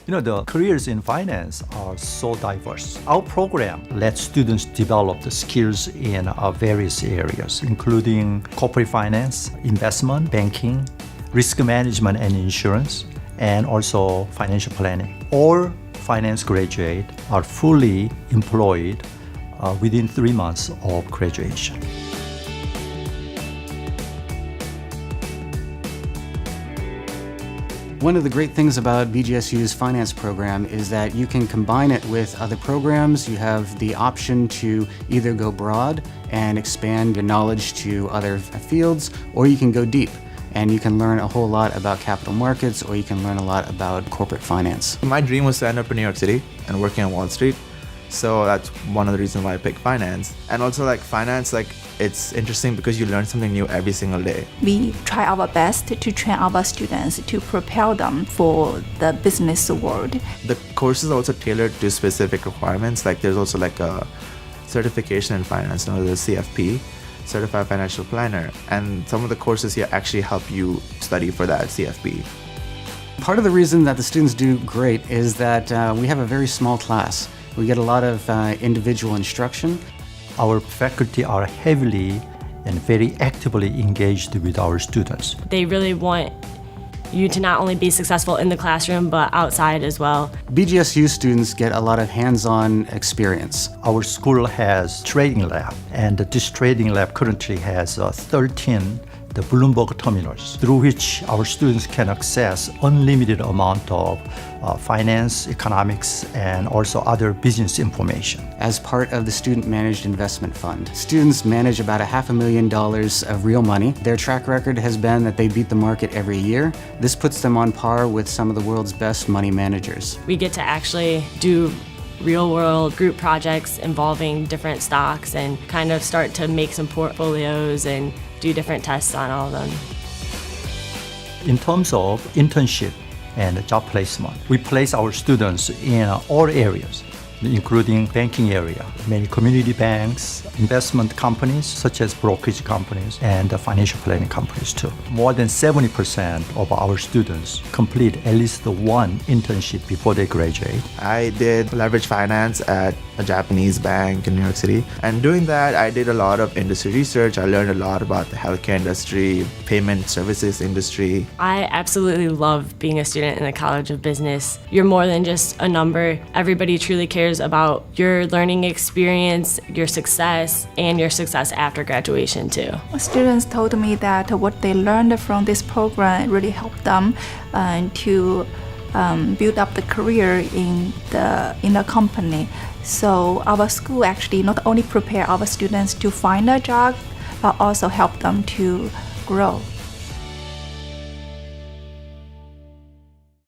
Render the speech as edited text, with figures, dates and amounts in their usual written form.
The careers in finance are so diverse. Our program lets students develop the skills in various areas, including corporate finance, investment, banking, risk management and insurance, and also financial planning. All finance graduates are fully employed within 3 months of graduation. One of the great things about BGSU's finance program is that you can combine it with other programs. You have the option to either go broad and expand your knowledge to other fields, or you can go deep and you can learn a whole lot about capital markets, or you can learn a lot about corporate finance. My dream was to end up in New York City and working on Wall Street. So that's one of the reasons why I picked finance. And also finance, it's interesting because you learn something new every single day. We try our best to train our students to prepare them for the business world. The course is also tailored to specific requirements. There's also a certification in finance, known as the CFP, Certified Financial Planner. And some of the courses here actually help you study for that CFP. Part of the reason that the students do great is that we have a very small class. We get a lot of individual instruction. Our faculty are heavily and very actively engaged with our students. They really want you to not only be successful in the classroom, but outside as well. BGSU students get a lot of hands-on experience. Our school has trading lab, and this trading lab currently has 13 the Bloomberg terminals, through which our students can access unlimited amount of finance, economics, and also other business information. As part of the Student Managed Investment Fund, students manage about $500,000 of real money. Their track record has been that they beat the market every year. This puts them on par with some of the world's best money managers. We get to actually do real-world group projects involving different stocks and kind of start to make some portfolios and do different tests on all of them. In terms of internship and job placement, we place our students in all areas, including banking area, many community banks, investment companies such as brokerage companies, and financial planning companies too. More than 70% of our students complete at least one internship before they graduate. I did leverage finance at a Japanese bank in New York City. And doing that, I did a lot of industry research. I learned a lot about the healthcare industry, payment services industry. I absolutely love being a student in the College of Business. You're more than just a number. Everybody truly cares about your learning experience, your success, and your success after graduation too. Students told me that what they learned from this program really helped them to build up the career in the company. So our school actually not only prepare our students to find a job, but also help them to grow.